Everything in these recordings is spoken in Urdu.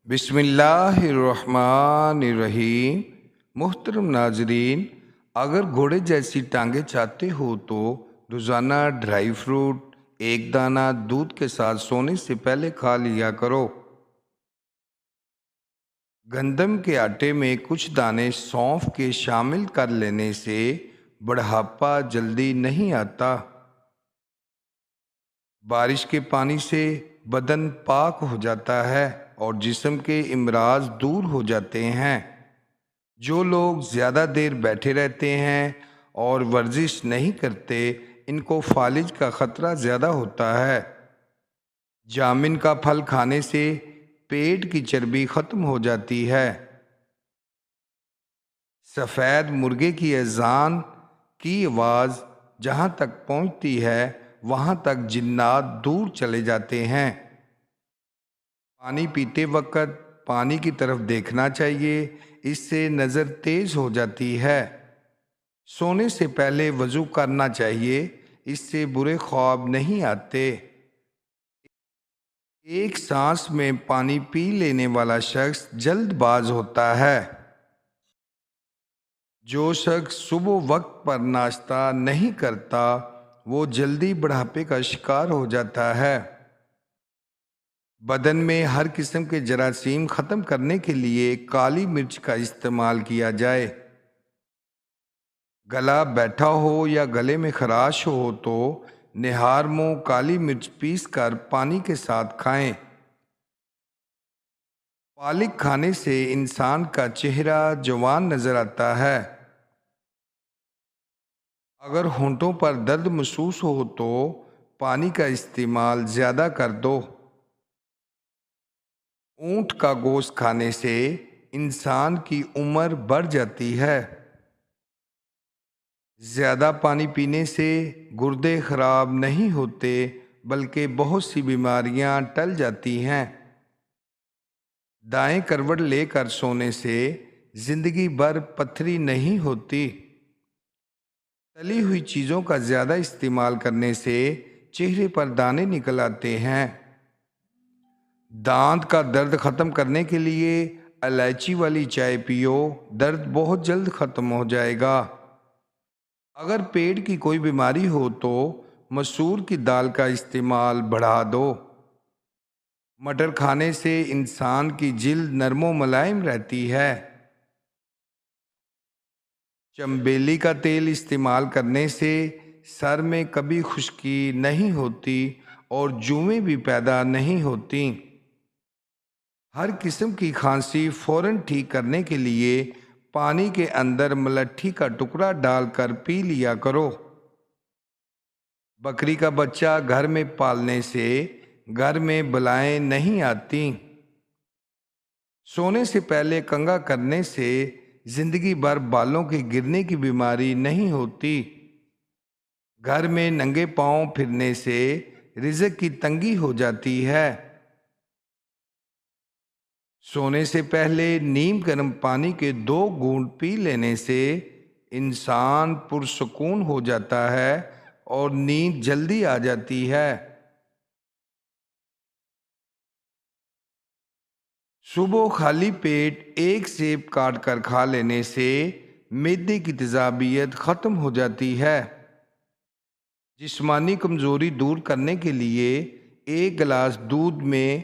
بسم اللہ الرحمن الرحیم۔ محترم ناظرین، اگر گھوڑے جیسی ٹانگیں چاہتے ہو تو روزانہ ڈرائی فروٹ ایک دانہ دودھ کے ساتھ سونے سے پہلے کھا لیا کرو۔ گندم کے آٹے میں کچھ دانے سونف کے شامل کر لینے سے بڑھاپا جلدی نہیں آتا۔ بارش کے پانی سے بدن پاک ہو جاتا ہے اور جسم کے امراض دور ہو جاتے ہیں۔ جو لوگ زیادہ دیر بیٹھے رہتے ہیں اور ورزش نہیں کرتے، ان کو فالج کا خطرہ زیادہ ہوتا ہے۔ جامن کا پھل کھانے سے پیٹ کی چربی ختم ہو جاتی ہے۔ سفید مرغے کی اذان کی آواز جہاں تک پہنچتی ہے وہاں تک جنات دور چلے جاتے ہیں۔ پانی پیتے وقت پانی کی طرف دیکھنا چاہیے، اس سے نظر تیز ہو جاتی ہے۔ سونے سے پہلے وضو کرنا چاہیے، اس سے برے خواب نہیں آتے۔ ایک سانس میں پانی پی لینے والا شخص جلد باز ہوتا ہے۔ جو شخص صبح وقت پر ناشتہ نہیں کرتا وہ جلدی بڑھاپے کا شکار ہو جاتا ہے۔ بدن میں ہر قسم کے جراثیم ختم کرنے کے لیے کالی مرچ کا استعمال کیا جائے۔ گلا بیٹھا ہو یا گلے میں خراش ہو تو نہار منہ کالی مرچ پیس کر پانی کے ساتھ کھائیں۔ پالک کھانے سے انسان کا چہرہ جوان نظر آتا ہے۔ اگر ہونٹوں پر درد محسوس ہو تو پانی کا استعمال زیادہ کر دو۔ اونٹ کا گوشت کھانے سے انسان کی عمر بڑھ جاتی ہے۔ زیادہ پانی پینے سے گردے خراب نہیں ہوتے بلکہ بہت سی بیماریاں ٹل جاتی ہیں۔ دائیں کروٹ لے کر سونے سے زندگی بھر پتھری نہیں ہوتی۔ تلی ہوئی چیزوں کا زیادہ استعمال کرنے سے چہرے پر دانے نکل آتے ہیں۔ دانت کا درد ختم کرنے کے لیے الائچی والی چائے پیو، درد بہت جلد ختم ہو جائے گا۔ اگر پیٹ کی کوئی بیماری ہو تو مسور کی دال کا استعمال بڑھا دو۔ مٹر کھانے سے انسان کی جلد نرم و ملائم رہتی ہے۔ چنبیلی کا تیل استعمال کرنے سے سر میں کبھی خشکی نہیں ہوتی اور جوئیں بھی پیدا نہیں ہوتی۔ ہر قسم کی کھانسی فوراً ٹھیک کرنے کے لیے پانی کے اندر ملٹھی کا ٹکڑا ڈال کر پی لیا کرو۔ بکری کا بچہ گھر میں پالنے سے گھر میں بلائیں نہیں آتی۔ سونے سے پہلے کنگھا کرنے سے زندگی بھر بالوں کے گرنے کی بیماری نہیں ہوتی۔ گھر میں ننگے پاؤں پھرنے سے رزق کی تنگی ہو جاتی ہے۔ سونے سے پہلے نیم گرم پانی کے 2 گھونٹ پی لینے سے انسان پرسکون ہو جاتا ہے اور نیند جلدی آ جاتی ہے۔ صبح خالی پیٹ ایک سیب کاٹ کر کھا لینے سے معدے کی تیزابیت ختم ہو جاتی ہے۔ جسمانی کمزوری دور کرنے کے لیے 1 گلاس دودھ میں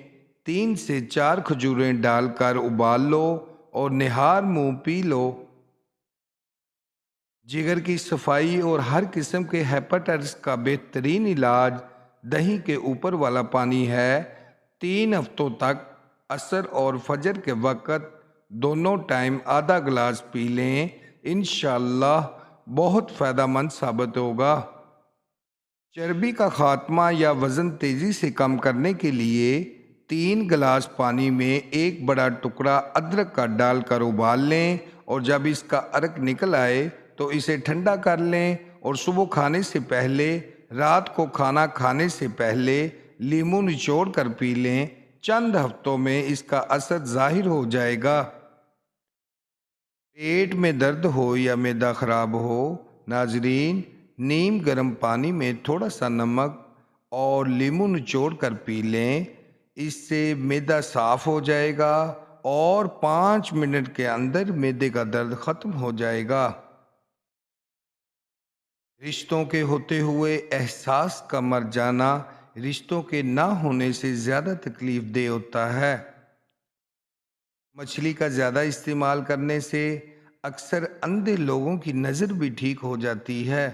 3 سے 4 کھجوریں ڈال کر ابال لو اور نہار منہ پی لو۔ جگر کی صفائی اور ہر قسم کے ہیپاٹائٹس کا بہترین علاج دہی کے اوپر والا پانی ہے۔ 3 ہفتوں تک عصر اور فجر کے وقت دونوں ٹائم آدھا گلاس پی لیں، انشاءاللہ بہت فائدہ مند ثابت ہوگا۔ چربی کا خاتمہ یا وزن تیزی سے کم کرنے کے لیے 3 گلاس پانی میں 1 بڑا ٹکڑا ادرک کا ڈال کر ابال لیں اور جب اس کا عرق نکل آئے تو اسے ٹھنڈا کر لیں اور صبح کھانے سے پہلے، رات کو کھانا کھانے سے پہلے لیموں نچوڑ کر پی لیں۔ چند ہفتوں میں اس کا اثر ظاہر ہو جائے گا۔ پیٹ میں درد ہو یا معدہ خراب ہو، ناظرین نیم گرم پانی میں تھوڑا سا نمک اور لیموں نچوڑ کر پی لیں۔ اس سے معدہ صاف ہو جائے گا اور 5 منٹ کے اندر معدے کا درد ختم ہو جائے گا۔ رشتوں کے ہوتے ہوئے احساس کا مر جانا رشتوں کے نہ ہونے سے زیادہ تکلیف دہ ہوتا ہے۔ مچھلی کا زیادہ استعمال کرنے سے اکثر اندھے لوگوں کی نظر بھی ٹھیک ہو جاتی ہے۔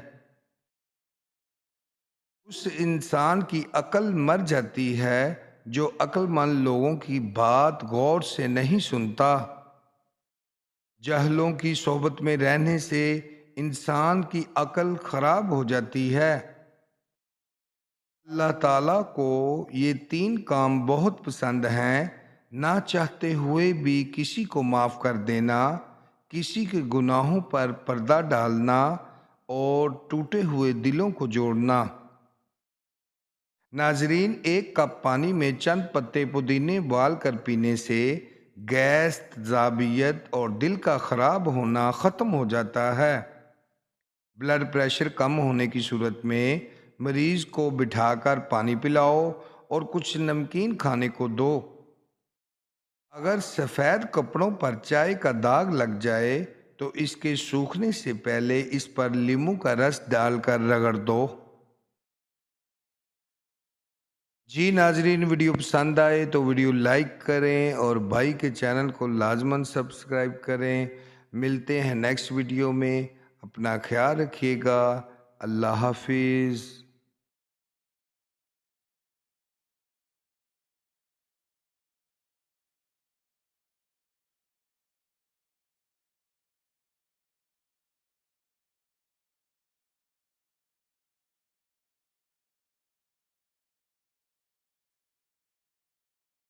اس انسان کی عقل مر جاتی ہے جو عقل مند لوگوں کی بات غور سے نہیں سنتا۔ جاہلوں کی صحبت میں رہنے سے انسان کی عقل خراب ہو جاتی ہے۔ اللہ تعالیٰ کو یہ 3 کام بہت پسند ہیں: نہ چاہتے ہوئے بھی کسی کو معاف کر دینا، کسی کے گناہوں پر پردہ ڈالنا اور ٹوٹے ہوئے دلوں کو جوڑنا۔ ناظرین، 1 کپ پانی میں چند پتے پودینے ابال کر پینے سے گیس، تیزابیت اور دل کا خراب ہونا ختم ہو جاتا ہے۔ بلڈ پریشر کم ہونے کی صورت میں مریض کو بٹھا کر پانی پلاؤ اور کچھ نمکین کھانے کو دو۔ اگر سفید کپڑوں پر چائے کا داغ لگ جائے تو اس کے سوکھنے سے پہلے اس پر لیموں کا رس ڈال کر رگڑ دو۔ جی ناظرین، ویڈیو پسند آئے تو ویڈیو لائک کریں اور بھائی کے چینل کو لازماً سبسکرائب کریں۔ ملتے ہیں نیکسٹ ویڈیو میں، اپنا خیال رکھیے گا۔ اللہ حافظ۔